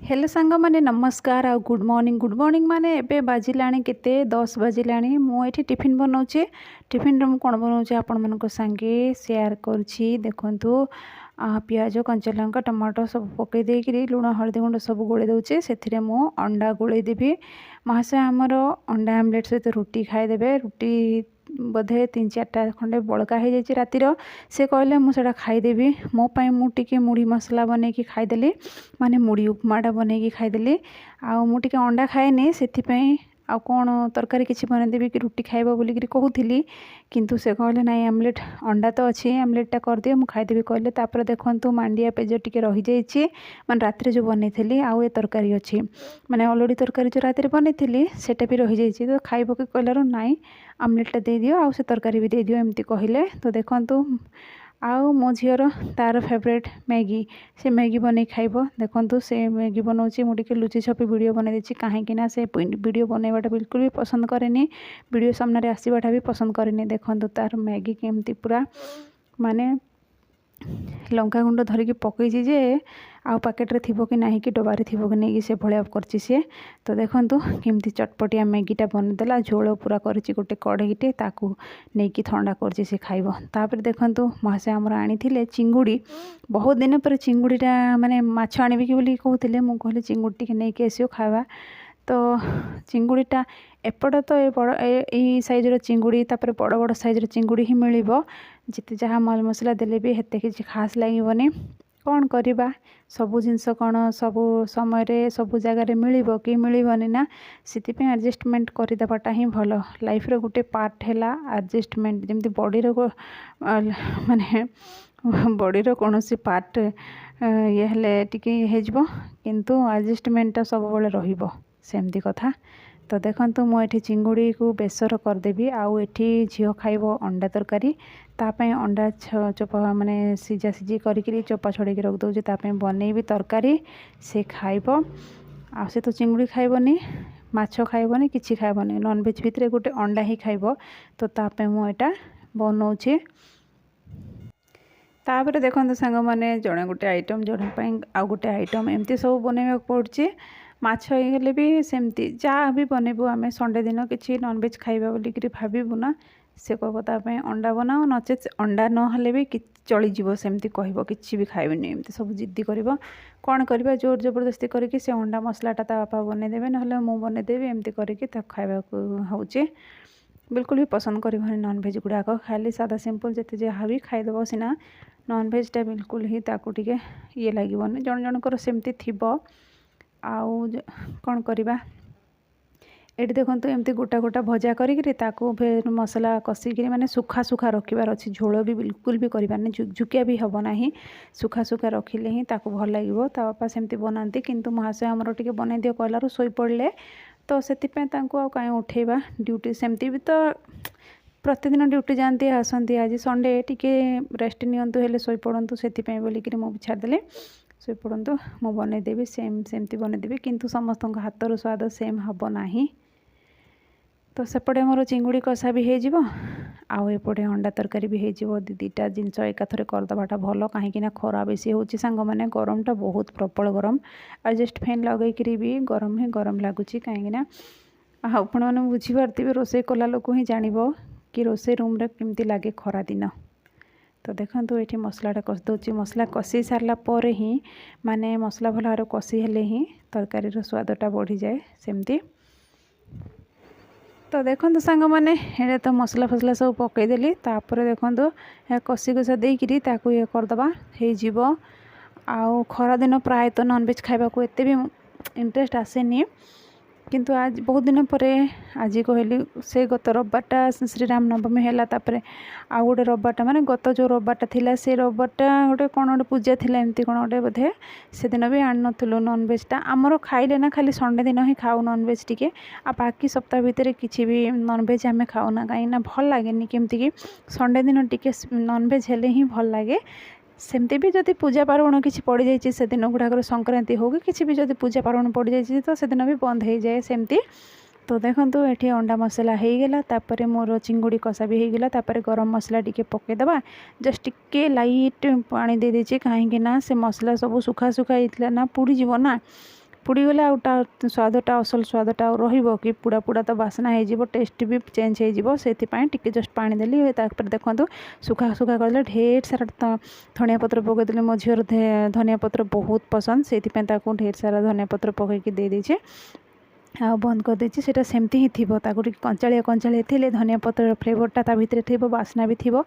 Hello सांग माने नमस्कार आ गुड मॉर्निंग माने एबे बाजिलाणी केते 10 बाजिलाणी मु एठी टिफिन बनाउछे। टिफिन रे मु कोन बनाउछे आपण मन को संगे शेयर करछि। देखंतु प्याज कंचा लंका टमाटो सब पकई देकरी लुण हळदी गुंड सब गोले दउछे। सेथिरे मु अंडा गोले देबी। महासे हमर अंडा आमलेट सहित रुटी खाई देबे। रुटी बोधे 3-4टा खंडे बड़का हो जाए रातिर से कहले मुझे खाईदेवी मो पाई मुझे मुढ़ी मसला बन कि खाईदेली माने मुढ़ी उपमाटा बन कि खाईदेली आ मुझे अंडा खाएनी से आउ कौन तरकारी किसी बनईदेवी कि रुटी खाइब बोलिकी कहूली किंतु से कहले ना आमलेट अंडा तो अच्छी आमलेटा करदे मुझे खाईदेवी कहले। तापर देखु मांडिया पेज टी रही जाइए मैंने रात जो बनई आउ ए तरकारी अच्छी मैंने अलरेडी तरकारी जो रात बनई सेटा भी रही जाइए तो खाइब कि कहलार नाई आमलेटा दे दियो आउ से तरकारी भी दे दियो एमती कहले। तो देखंतु आउ मो झीर तार फेवरेट मैगी से मैगी बन खाइब। देखंतु से मैगी बनाऊँगी मुझे लुचि छपी वीडियो बन देती कहीं से वीडियो बनवाटा बिल्कुल भी पसंद करेनी वीडियो सामने आसवाटा भी पसंद करेनी। देखंतु तार मैगी केमती पूरा माने लंका गुंड धरिकी पकई जे आउ पैकेट्रे थी कि ना कि डबारे थी कि नहीं से भाया करची सी। तो देखंतु केमती चटपटिया मैगीटा बनदेला झोल पूरा करची गोटे कड़ईटे ताकू नहीं कि ठंडा करची से खाइब। तापर देखंतु महासे आमर आनी चिंगुड़ी बहुत दिन पर चिंगुड़ीटा माने माछ आनिबे कि बोली कहूतिले मु कहले चिंगुड़ी टिके नहीं कि आसियो खावा। तो चिंगुड़ीटा एपट तो ये बड़ यही सैज्र चिंगुड़ी तापर बड़ बड़ सैज्र चिंगुड़ी ही मिलिबो जिते जहाँ मल मसला देले भी हेते किछि खास लागबनी। कौन करवा सबू जिनस कौन सबू समय सबू जगार मिलिबो कि मिलिबनी ना सितिपे एडजस्टमेंट करदेवाटा ही भल लाइफ रो गोटे पार्ट है एडजस्टमेंट जमती बॉडीर माने बॉडीर कौन सी पार्ट ये हेले टिके हेजबो किंतु एडजस्टमेंटा सब बेले रहिबो सेमती कथा। तो देखंतु मु एठी चिंगुड़ी को बेसर करदेवी आउ एठी झील खाइब अंडा तरकारी तापाई अंडा चोपा माने सीझा सीझी करी चोपा छड़ेकी रख दउचे तापाई बनईबी तरकारी से खाइब। आ से तो चिंगुड़ी खाइबनी माछ खाइबनी किछि खाइबनी नॉनवेज भितरे गोटे अंडा ही खाइब। तो तापाई मु एटा बनाउछे। तापर देखो सांग मैंने जड़े गोटे आइटम जड़े आउ गोटे आइटम एमती सब बनवाक पड़े माछ होगले भी सेमती जहाँ भी बनइबू आम संडे दिन किसी नॉनवेज खाइबा बोलिकी भावबू ना से कहतापी अंडा बनाओ नचेत अंडा ना भी चलीज सेमती कह कि भी खाइबनी एमती सब जिद्दी कर कौन करवा जोर जबरदस्ती करके से अंडा मसलाटा ता बापा बनईदेवे ना मु बनईदेवी एमती करके खाइबा होचे। बिल्कुल भी पसंद करबनी नॉनवेज गुड़ाक खाली सादा सिंपल जिते जहाँ भी खाईदेव सीना नॉनवेजटा बिल्कुल ही ताकू टिके ये लगन जन जनकर सेमती थिबो। आउ कौन करवा ये देखो एमती गोटा गोटा भजा करी ताकू फिर मसला कषिकी माने सुखा सुखा रखिबार अच्छी झोल भी बिल्कुल भी करबार झुकझुकिया भी हम ना सुखा सुखा रखिले ही ताकू भल लगे। ता बापा सेमती बनाती किंतु महाशय आमर टिके बनई दियो कहलारू शोई पड़े तो से कहीं उठेबा ड्यूटी सेमती भी तो प्रतिदिन ड्यूटी जाती आसती आज संडे टिके रेस्ट नियंतु हेले शोई पड़तु से बोलिकी मुझे छाड़देली शोई पड़तु मु बनईदेवी सेमती बनईदेवी किंतु समस्त हाथर स्वाद सेम हम ना। तो सेपटे मोर चिंगुड़ी कषा भी हो आउ एपटे अंडा तरकारी भी हो दीटा जिनस एकाथरे करदेवाटा भल कहीं खरा बेसी हो सांग मैंने गरमटा बहुत प्रबल गरम एडजस्ट फैन लगेकरी भी गरम ही गरम लगुच कहीं आपण मैंने बुझीपारे रोसे कला लोक ही जानिबो कि रोसे रूम रे केमती लगे खरा दिन। तो देखो ये मसलाटा कषि दूसरी मसला कषि सारा पर ही माने मसला भल भाव कषि हेले ही तरकारी स्वादटा बढ़ी जाए सेमती। तो देखो सांग मैंने ये तो मसला फसला सब पकईदेली तापर देखो कषि कषा देकरी ताकू ये करदे हो आउ खरा दिन प्राय तो नॉनवेज खाइबा को एते भी इंटरेस्ट आसेनी किंतु आज बहुत दिन पर आज कहली से गत रविवारटा श्रीराम नवमी है तापर आउ गोटे रविवारटा माने गत जो रविवारटा थिला से रविवारटा गोटे कौन गोटे पूजा थिला एमती कौन गोटे बोधे से दिन भी आन नथिलु नॉनवेजटा आमर खाइले ना खाली संडे दिन ही खाऊ नॉनवेज टिके आ बाकी सप्ताह भितर किसी भी नॉनवेज आम खाऊना कहीं भल लगे केमती कि संडे दिन टिके नॉनवेज हेले ही भल लगे। सेमती भी जदि पूजा पार्वण किसी पड़ जाइए से दिन गुड़ाक संक्रांति हो कि किसी भी जदि पूजा पार्वण पड़ जाइए तो से दिन भी बंद हो जाए सेमती। तो देखो ये अंडा मसला हो गला तापर मोर चिंगुड़ी कषा भी हो गला तापर गरम मसला टिके पकईदबा जस्ट टिके लाइट पानी दे दीजिए कहीं से मसला सब सुखा सुखा होता ना पोड़ जीव ना पुड़ीगले आउटा स्वादटा असल स्वादटा रहिबो कि पुड़ा पुड़ा तो बासना हो टेस्ट भी चेंज हो से टिके जस्ट पानी देली देखो सुखा सुखा कर ढेर सारा धनिया पत्र पकईदेली मो झीर धनिया पत्र बहुत पसंद से ढेर सारा धनिया पत्र पकईकी दे दीचे आ बंद कर देछि सेटा सेमती ही थिबो ताको कंचालिया कंचालिया थिले धनिया पत्र फ्लेवरटा ता भितरे थिबो बासना भी थिबो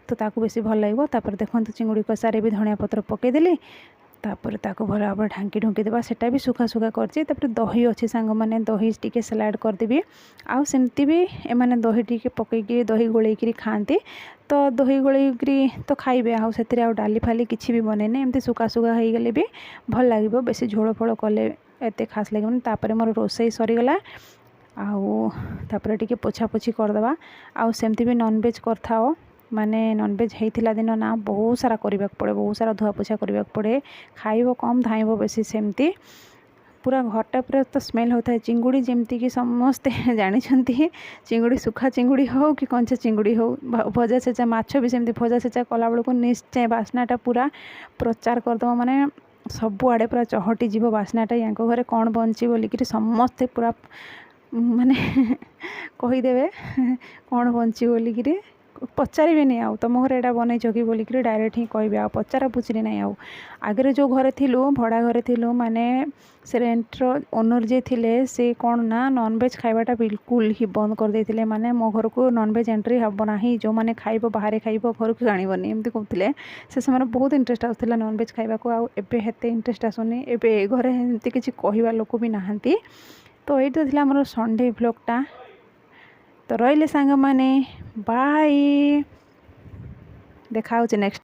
तो ताको बेसी भल लागबो। तापर देखंतु चिंगुड़ी कसारे भी धनिया पत्र पकई देली तापर ताको भल भाव ढांकी ढुंकी देबा सेटा भी सुखा सुखा करछि। तापर दही अच्छे सांग माने दही टिके सलाड कर देबी आउ सेमती भी ए माने दही टिके पकईकी दही गोलेकी खाती तो दही गोलेकी तो खाइबे आउ सेतिरे आउ डाली फाली किछि भी बनेने एमती सुखा सुखा हो गले भी भल लागिबो बेसी झोल फळ कले एते खास लगे तापर मोर रोसई सरीगला आउे टिके पोछा पोछी करदे आउ सेमती भी नॉनवेज करथाओ माने नॉनवेज होता दिन ना बहुत सारा करने पड़े बहुत सारा धुआ पोछा करने पड़े खाइब कम धाइब बेसी सेमती पूरा घरटा पूरा तो स्मेल होता है। चिंगुड़ी जमती कि समस्ते जानते चिंगुड़ी सुखा चिंगुड़ी हो कि कंचा चिंगुड़ी हो भजा सेचा माछ भी सेमती भजा सेचा कला बेलू निश्चय बास्नाटा पूरा प्रचार करदे माने सबुआड़े पूरा चहटी जीव बास्नाटा या घरे कौन बंची बोलिकी समस्ते पूरा माने कहीदेवे कौन बंची बोलिकी पचारे नहीं आउ तुम घर यहाँ बनईच कि बोलिकी डायरेक्ट ही कहे आ पचारा पुचरी ना आउ आगे जो घरे थिलु भड़ा घरे थिलु माने से रेंटर ओनर जे थिले से कौन ना नॉनवेज खाइबाटा बिल्कुल ही बंद कर देथिले माने मो घर को नॉनवेज एंट्री हम ना जो मैंने खाइब बाहर खाइब घर को आनबनी एमती कहते से समय बहुत इंटरेस्ट आसला नॉनवेज खाइबा को आबे हेते इंटरेस्ट आसुनी एबे घरे एमती किसी कहवा लोक भी नहांती। तो ये तो आमर संडे व्लॉगटा तो रहिले सांग माने बाय देखा नेक्स्ट।